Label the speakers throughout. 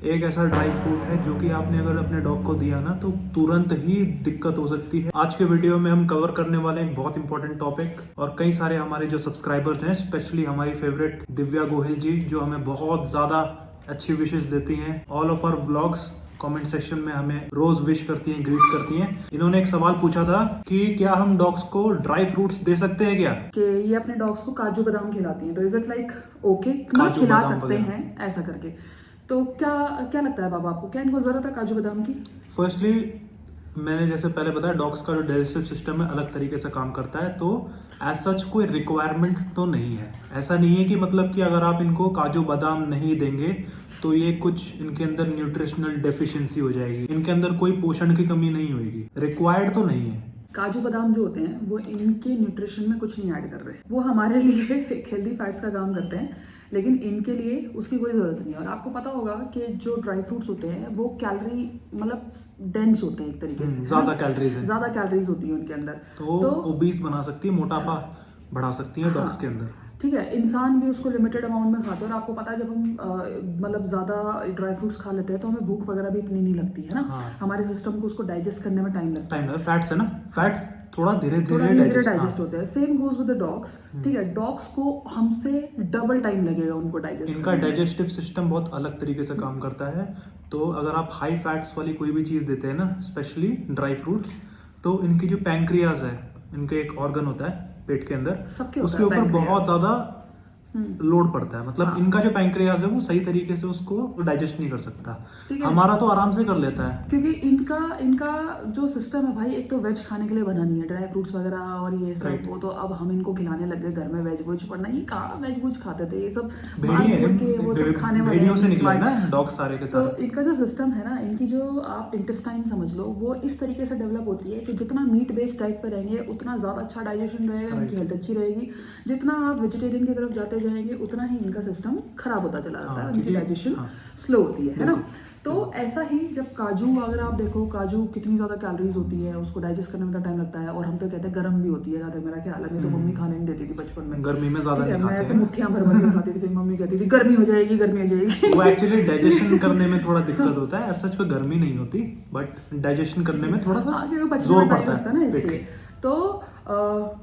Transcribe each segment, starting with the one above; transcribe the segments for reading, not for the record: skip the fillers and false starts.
Speaker 1: एक ऐसा dry fruit है जो कि आपने अगर अपने डॉग को दिया ना तो तुरंत ही दिक्कत हो सकती है। आज के वीडियो में हम कवर करने वाले एक बहुत इंपॉर्टेंट टॉपिक, और कई सारे हमारे जो सब्सक्राइबर्स हैं, स्पेशली हमारी फेवरेट दिव्या गोहिल जी, जो हमें बहुत ज्यादा अच्छी विशेष देती हैं। All of our vlogs comment section में हमें रोज विश करती हैं, ग्रीट करती हैं। इन्होंने एक सवाल पूछा था कि क्या हम डॉग्स को ड्राई फ्रूट्स दे सकते हैं क्या?
Speaker 2: कि ये अपने डॉग्स को काजू बादाम खिलाती हैं, तो इज इट लाइक ओके
Speaker 1: काजू
Speaker 2: खिला
Speaker 1: बादाम
Speaker 2: सकते
Speaker 1: वगैरह।
Speaker 2: हैं ऐसा करके? तो क्या क्या लगता है बाबा आपको, क्या इनको जरूरत है काजू बादाम की?
Speaker 1: फर्स्टली मैंने जैसे पहले बताया, डॉग्स का जो डाइजेस्टिव सिस्टम है अलग तरीके से काम करता है, तो एज सच कोई रिक्वायरमेंट तो नहीं है। ऐसा नहीं है कि मतलब कि अगर आप इनको काजू बादाम नहीं देंगे तो ये कुछ इनके अंदर न्यूट्रिशनल डेफिशिएंसी हो जाएगी, इनके अंदर कोई पोषण की कमी नहीं होगी। रिक्वायर्ड तो नहीं है।
Speaker 2: काजू बादाम जो होते हैं वो इनके न्यूट्रिशन में कुछ नहीं ऐड कर रहे, वो हमारे लिए एक हेल्दी फैट्स का काम करते हैं, लेकिन इनके लिए उसकी कोई ज़रूरत नहीं है। और आपको पता होगा कि जो ड्राई फ्रूट्स होते हैं वो कैलोरी मतलब डेंस होते हैं एक तरीके से,
Speaker 1: ज्यादा कैलोरीज है,
Speaker 2: ज़्यादा कैलोरीज होती है उनके अंदर,
Speaker 1: तो ओबीस बना सकती है, मोटापा बढ़ा सकती है डॉग्स के अंदर।
Speaker 2: ठीक है, इंसान भी उसको लिमिटेड अमाउंट में खाता है। और आपको पता है जब हम मतलब ज़्यादा ड्राई फ्रूट्स खा लेते हैं तो हमें भूख वगैरह भी इतनी नहीं लगती है ना। हमारे सिस्टम को उसको डाइजेस्ट करने में टाइम लगता है।
Speaker 1: फैट्स है ना, फैट्स थोड़ा धीरे धीरे
Speaker 2: डाइजेस्ट होते हैं। Same goes with the dogs. ठीक है, डॉग्स को हमसे डबल टाइम लगेगा उनको डाइजेस्ट।
Speaker 1: इनका डाइजेस्टिव सिस्टम बहुत अलग तरीके से काम करता है। तो अगर आप हाई फैट्स वाली कोई भी चीज़ देते हैं ना, स्पेशली ड्राई फ्रूट्स, तो इनकी जो पैंक्रियाज है, इनके एक ऑर्गन होता है पेट के अंदर, उसके ऊपर बहुत ज्यादा लोड पड़ता है। मतलब इनका जो पैंक्रियाज है वो सही तरीके से उसको डाइजेस्ट नहीं कर सकता। हमारा तो आराम से कर लेता है, क्योंकि
Speaker 2: इनका जो सिस्टम है भाई, एक तो वेज खाने के लिए बना नहीं है, ड्राई फ्रूट्स वगैरह और ये सब। वो तो अब हम इनको खिलाने लग गए घर में वेज वुज, वरना ये कहाँ वेज वुज खाते थे, ये सब वो सब खाने वाले
Speaker 1: भेड़ियों से निकला है ना डॉग सारे के सारे।
Speaker 2: तो इनका जो सिस्टम है ना, इनकी जो आप इंटेस्टाइन समझ लो, वो इस तरीके से डेवलप होती है कि जितना मीट बेस्ड डाइट पर रहेंगे उतना ज्यादा अच्छा डाइजेशन रहेगा, इनकी हेल्थ अच्छी रहेगी। जितना आप वेजिटेरियन की तरफ जाते जाएंगे उतना ही इनका सिस्टम खराब होता चला जाता है, उनकी डाइजेशन स्लो होती है ना। तो ऐसा ही जब काजू, अगर आप देखो काजू कितनी ज्यादा कैलोरीज होती है, उसको डाइजेस्ट करने में तो टाइम लगता है। और हम तो कहते हैं गर्म भी होती है ज्यादा, मेरा ख्याल है। मैं तो मम्मी खाने नहीं देती थी बचपन में,
Speaker 1: गर्मी में ज्यादा नहीं
Speaker 2: मैं ऐसे मुट्ठियां भर भर के खाती थी, फिर मम्मी कहती थी गर्मी हो जाएगी गर्मी हो जाएगी।
Speaker 1: वो एक्चुअली डाइजेशन करने में थोड़ा दिक्कत होता है, सच कोई गर्मी नहीं होती, बट डाइजेशन करने में थोड़ा सा जोर पड़ता है ना, इसलिए। तो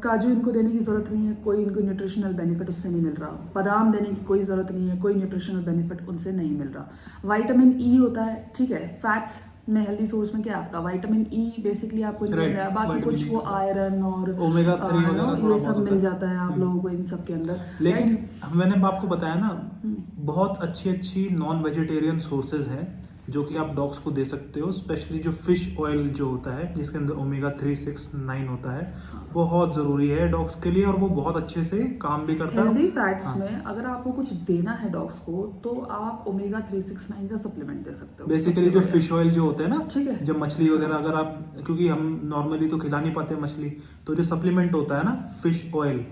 Speaker 1: काजू इनको देने की ज़रूरत नहीं है, कोई इनको न्यूट्रिशनल बेनिफिट उससे नहीं मिल रहा। बादाम देने की कोई ज़रूरत नहीं है, कोई न्यूट्रिशनल बेनिफिट उनसे नहीं मिल रहा। विटामिन ई होता है, ठीक है, फैट्स में हेल्दी सोर्स में क्या है आपका विटामिन ई, बेसिकली आपको नहीं मिल रहा है। बाकी कुछ वो आयरन और ओमेगा 3
Speaker 2: ये सब मिल जाता है आप लोगों को इन सब के अंदर।
Speaker 1: लेकिन मैंने आपको बताया ना, बहुत अच्छी अच्छी नॉन वेजिटेरियन सोर्सेज हैं जो कि आप डॉग्स को दे सकते हो। स्पेशली जो फिश ऑयल जो होता है, जिसके अंदर ओमेगा 3, 6, 9 होता है, बहुत ज़रूरी है डॉग्स के लिए, और वो बहुत अच्छे से काम भी करता है।
Speaker 2: हेल्दी फैट्स में अगर आपको कुछ देना है डॉग्स को, तो आप ओमेगा 3, 6, 9 का सप्लीमेंट दे सकते हो।
Speaker 1: बेसिकली जो फिश ऑयल जो होते हैं ना,
Speaker 2: ठीक है,
Speaker 1: जब मछली वगैरह अगर आप, क्योंकि हम नॉर्मली तो खिला नहीं पाते मछली, तो जो सप्लीमेंट होता है ना फिश ऑयल,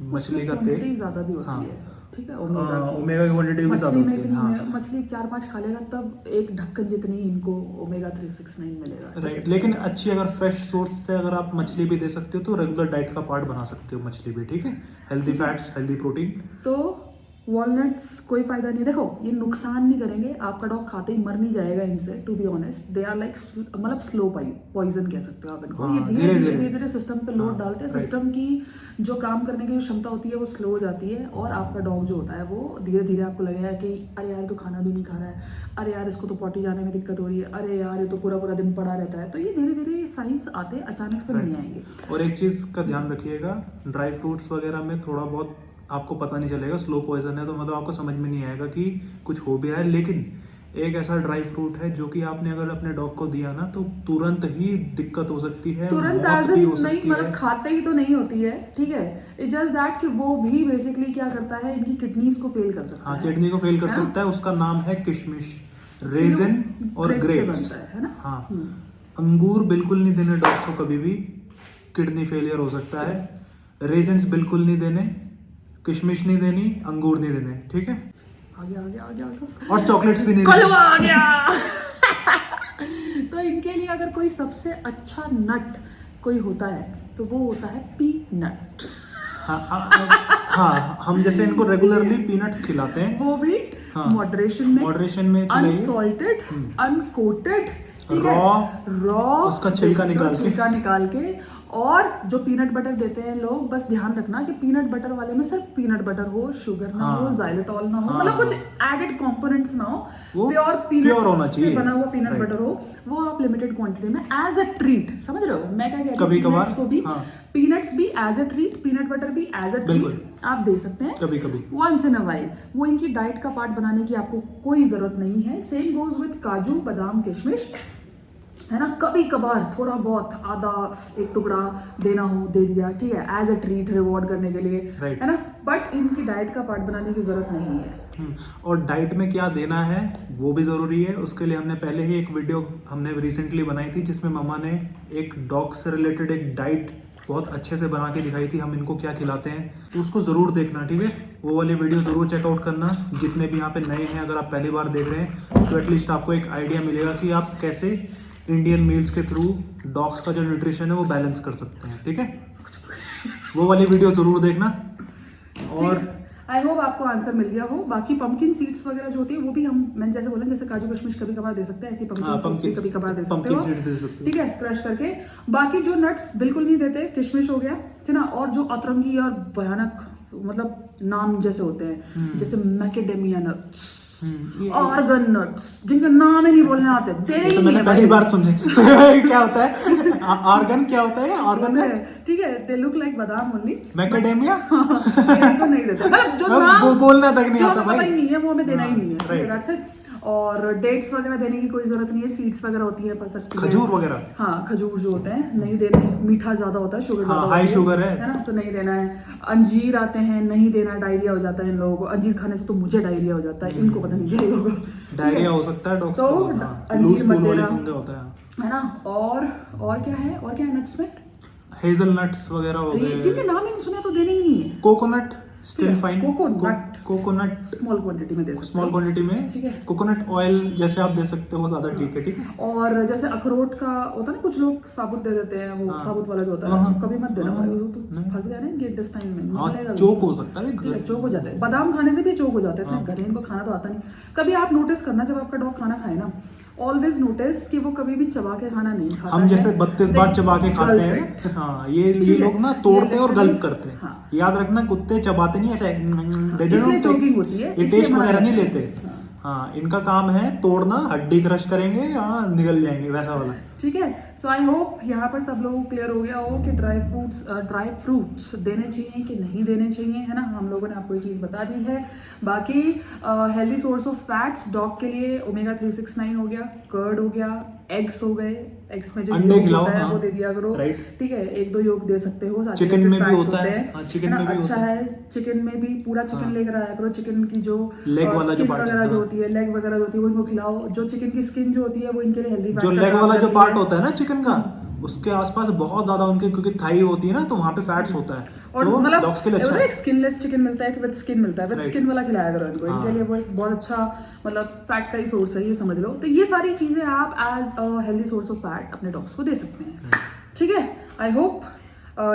Speaker 1: मछली का तेल
Speaker 2: ज़्यादा भी होती है। ठीक है,
Speaker 1: ओमेगा की क्वांटिटी भी ज्यादा होती है।
Speaker 2: मछली 4-5 खा लेगा तब एक ढक्कन जितनी इनको ओमेगा 3, 6, 9 मिलेगा।
Speaker 1: राइट, लेकिन अच्छी अगर फ्रेश सोर्स से अगर आप मछली भी दे सकते हो तो रेगुलर डाइट का पार्ट बना सकते हो मछली भी। ठीक है, हेल्दी फैट्स, हेल्दी प्रोटीन।
Speaker 2: तो वॉलनट्स कोई फायदा नहीं, देखो ये नुकसान नहीं करेंगे, आपका डॉग खाते ही मर नहीं जाएगा इनसे। To be honest, they are like मतलब स्लो पॉइजन कह सकते हो आप इनको। ये धीरे धीरे सिस्टम पे लोड डालते हैं, सिस्टम की जो काम करने की जो क्षमता होती है वो स्लो हो जाती है, और आपका डॉग जो होता है वो धीरे धीरे आपको लगेगा कि अरे यार तो खाना भी नहीं खा रहा है, अरे यार इसको तो पॉटी जाने में दिक्कत हो रही है, अरे यार ये तो पूरा पूरा दिन पड़ा रहता है। तो ये धीरे धीरे साइंस आते अचानक से नहीं आएंगे।
Speaker 1: और एक चीज़ का ध्यान रखिएगा, ड्राई फ्रूट्स वगैरह में थोड़ा बहुत आपको पता नहीं चलेगा, स्लो पॉइजन है, तो मतलब आपको समझ में नहीं आएगा कि कुछ हो भी रहा है। लेकिन एक ऐसा ड्राई फ्रूट है जो कि आपने अगर अपने डॉग को दिया ना तो तुरंत ही दिक्कत हो सकती है,
Speaker 2: तुरंत नहीं, मतलब खाते ही तो नहीं होती है। ठीक है, इट्स जस्ट दैट कि वो भी बेसिकली क्या करता है, इनकी किडनीज को फेल कर सकता है।
Speaker 1: हाँ, किडनी को फेल कर सकता है। उसका नाम है किशमिश, रेजिन और ग्रेप्स,
Speaker 2: है ना।
Speaker 1: हाँ, अंगूर बिल्कुल नहीं देने डॉग्स को, कभी भी किडनी फेलियर हो सकता है। रेजिन्स बिल्कुल नहीं देने, किशमिश नहीं देनी, अंगूर नहीं देने। ठीक है, आगे और चॉकलेट्स भी नहीं देने।
Speaker 2: आ गया। तो इनके लिए अगर कोई सबसे अच्छा नट कोई होता है तो वो होता है पीनट।
Speaker 1: हाँ, हम जैसे इनको रेगुलरली पीनट्स खिलाते हैं,
Speaker 2: वो भी
Speaker 1: हाँ,
Speaker 2: मॉडरेशन में,
Speaker 1: मॉडरेशन में
Speaker 2: अनसॉल्टेड, अनकोटेड, रॉ
Speaker 1: उसका छिलका
Speaker 2: निकाल के और जो पीनट बटर देते हैं लोग, बस ध्यान रखना कि पीनट बटर वाले में सिर्फ पीनट बटर हो, शुगर ना हो, xylitol ना हो, मतलब कुछ एडेड कंपोनेंट्स ना हो, प्योर पीनट से बना हुआ पीनट बटर हो, वो आप लिमिटेड क्वांटिटी में एज अ ट्रीट, समझ रहे हो मैं क्या कह रही हूँ, पीनट्स को भी पीनट्स भी as a treat, peanut butter भी एज अ ट्रीट आप दे सकते हैं
Speaker 1: कभी कभी
Speaker 2: वंस इन अ वाइल। वो इनकी डाइट का पार्ट बनाने की आपको कोई जरूरत नहीं है। सेम गोज विद काजू, बादाम, किशमिश, है ना, कभी कभार थोड़ा बहुत आधा एक टुकड़ा देना हो दे दिया, ठीक है, एज अ ट्रीट रिवॉर्ड करने के लिए, है ना, बट इनकी डाइट का पार्ट बनाने की जरूरत नहीं है।
Speaker 1: और डाइट में क्या देना है वो भी ज़रूरी है। उसके लिए हमने पहले ही एक वीडियो हमने रिसेंटली बनाई थी जिसमें मम्मा ने एक डॉग से रिलेटेड एक डाइट बहुत अच्छे से बना के दिखाई थी, हम इनको क्या खिलाते हैं, तो उसको ज़रूर देखना, ठीक है, वो वाली वीडियो ज़रूर चेकआउट करना। जितने भी यहाँ पे नए हैं, अगर आप पहली बार देख रहे हैं तो एटलीस्ट आपको एक आइडिया मिलेगा कि आप कैसे इंडियन मील्स के थ्रू डॉग्स का जो न्यूट्रिशन है वो बैलेंस कर सकते हैं, ठीक है, वो वाली वीडियो ज़रूर देखना। और
Speaker 2: आई होप आपको आंसर मिल गया हो। बाकी पंपकिन सीड्स वगैरह जो होती है वो भी मैंने जैसे बोला, जैसे काजू किशमिश कभी कभार दे सकते हैं, ऐसी पंपकिन सीड्स भी कभी कभार दे सकते हो, ठीक है, क्रश करके। बाकी जो नट्स बिल्कुल नहीं देते, किशमिश हो गया, ठीक ना, और जो अतरंगी और भयानक मतलब नाम जैसे होते हैं, जैसे मैकेडेमिया नट्स, ऑर्गन नट्स, जिनके नाम ही नहीं बोलने आते,
Speaker 1: तो मैंने पहली बार सुने क्या होता है ऑर्गन, क्या होता है ऑर्गन है,
Speaker 2: ठीक है, दे लुक लाइक बादाम ओनली,
Speaker 1: मैकेडेमिया
Speaker 2: इनको नहीं देते, मतलब जो नाम
Speaker 1: बोलना तक नहीं आता भाई,
Speaker 2: नहीं है वो हमें देना ही नहीं है, दैट्स इट। और डेट्स वगैरह देने की कोई जरूरत नहीं है, सीड्स वगैरह होती है, पस सकती है,
Speaker 1: खजूर वगैरह,
Speaker 2: हाँ खजूर जो होते हैं नहीं देने, मीठा ज्यादा होता है, शुगर ज्यादा
Speaker 1: हाई शुगर
Speaker 2: है ना, तो नहीं देना है। अंजीर आते हैं, नहीं देना, डायरिया हो जाता है इन लोगों को, अंजीर खाने से तो मुझे डायरिया हो जाता है, इनको पता नहीं क्या होगा,
Speaker 1: डायरिया हो सकता है डॉग्स
Speaker 2: तो
Speaker 1: को,
Speaker 2: अंजीर मत देना,
Speaker 1: होता
Speaker 2: है ना। और क्या है नट्स में,
Speaker 1: हेजल नट्स वगैरह हो गए,
Speaker 2: जिनके नाम ही नहीं सुने तो देने ही नहीं है।
Speaker 1: Coconut still fine,
Speaker 2: coconut small quantity में दे सकते हैं,
Speaker 1: स्मॉल क्वांटिटी में, ठीक है, कोकोनट ऑयल जैसे आप दे सकते हो वो ज्यादा ठीक है, ठीक है।
Speaker 2: और जैसे अखरोट का होता है ना, कुछ लोग साबुत दे देते हैं, वो साबुत वाला जो होता है, कभी मत देना भाई, वो तो फंस गया ना इनके इंटेस्टाइन में,
Speaker 1: चोक हो सकता है,
Speaker 2: चोक हो जाता है, बादाम खाने से भी चोक हो जाता है, गधे इनको खाना तो आता नहीं। कभी आप नोटिस करना, जब आपका डॉग खाना खाए ना, ऑलवेज नोटिस कि वो कभी भी चबा के खाना नहीं खाता,
Speaker 1: हम जैसे 32 बार चबा के खाते हैं, हाँ, ये लोग ना तोड़ते हैं और गल्प करते हैं, हाँ। याद रखना, कुत्ते चबाते नहीं ऐसे,
Speaker 2: इसलिए चोकिंग होती है,
Speaker 1: ये टेस्ट वगैरह नहीं लेते, हाँ, इनका काम है तोड़ना, हड्डी क्रश करेंगे या निगल जाएंगे, वैसा वाला, ठीक है।
Speaker 2: सो आई होप यहाँ पर सब लोगों को क्लियर हो गया हो कि ड्राई फ्रूट्स देने चाहिए कि नहीं देने चाहिए, है ना, हम लोगों ने आपको ये चीज़ बता दी है। बाकी healthy source of fats dog के लिए ओमेगा 369 हो गया, कर्ड हो गया, एग्स हो गए, एग्स में जो योग होता है वो दे दिया करो, ठीक है, 1-2 योग दे सकते हो,
Speaker 1: चिकन में भी होता है,
Speaker 2: चिकन में भी अच्छा है, चिकन में भी पूरा चिकन लेकर आया करो, चिकन की जो
Speaker 1: लेग वाला जो पार्ट
Speaker 2: वगैरह जो होती है, लेग वगैरह होती है, वो इनको खिलाओ। जो चिकन की स्किन जो होती है वो इनके लिए हेल्दी,
Speaker 1: जो लेग वाला जो पार्ट होता है ना चिकन का, उसके आसपास बहुत ज्यादा उनके, क्योंकि थाई होती है ना, तो वहाँ पे फैट्स होता है,
Speaker 2: और
Speaker 1: तो
Speaker 2: मतलब
Speaker 1: डॉग्स के लिए अच्छा है।
Speaker 2: एक स्किनलेस चिकन मिलता है, एक विद स्किन मिलता है, विद स्किन वाला खिलाया करो इनको, इनके लिए वो एक बहुत अच्छा मतलब फैट का ही सोर्स है, ये समझ लो। तो ये सारी चीजें आप as a healthy source of fat अपने डॉग्स को दे सकते हैं, ठीक है। आई होप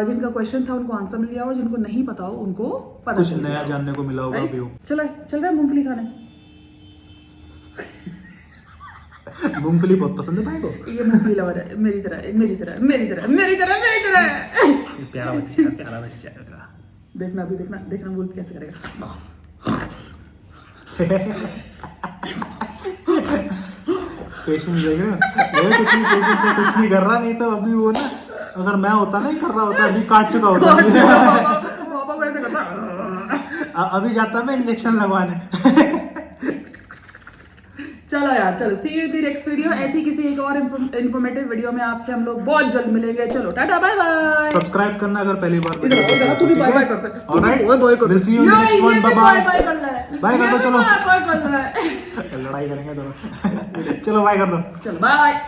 Speaker 2: जिनका क्वेश्चन था उनको आंसर मिल गया हो, जिनको नहीं पता हो उनको पता
Speaker 1: कुछ नया जानने को मिला होगा अभी।
Speaker 2: चल रहा है मूंगफली खाने,
Speaker 1: मूंगफली बहुत पसंद है भाई को,
Speaker 2: ये मूंगफली लवर है, मेरी तरह
Speaker 1: प्यारा बच्चा है।
Speaker 2: देखना अभी, देखना वुल्फ कैसे करेगा।
Speaker 1: पेशेंस देख रहे हो, ये कितनी पेशेंस से कुछ नहीं कर रहा, नहीं तो अभी वो ना, अगर मैं होता ना कर रहा होता, अभी काट चुका होता,
Speaker 2: पापा को ऐसे करता,
Speaker 1: अभी जाता मैं इंजेक्शन लगवाने।
Speaker 2: चलो यार, चलो see you in the next video. ऐसी किसी एक और इन्फॉर्मेटिव वीडियो में आपसे हम लोग बहुत जल्द मिलेंगे। चलो टाटा बाय बाय।
Speaker 1: सब्सक्राब करना अगर पहली बार,
Speaker 2: इधर तू भी बाय बाय करता है, ऑलराइट बाय कर,
Speaker 1: will see you in the next one, bye bye कर दो, चलो
Speaker 2: बाय कर,
Speaker 1: लड़ाई करेंगे दोनों, चलो बाय कर दो,
Speaker 2: चलो बाय।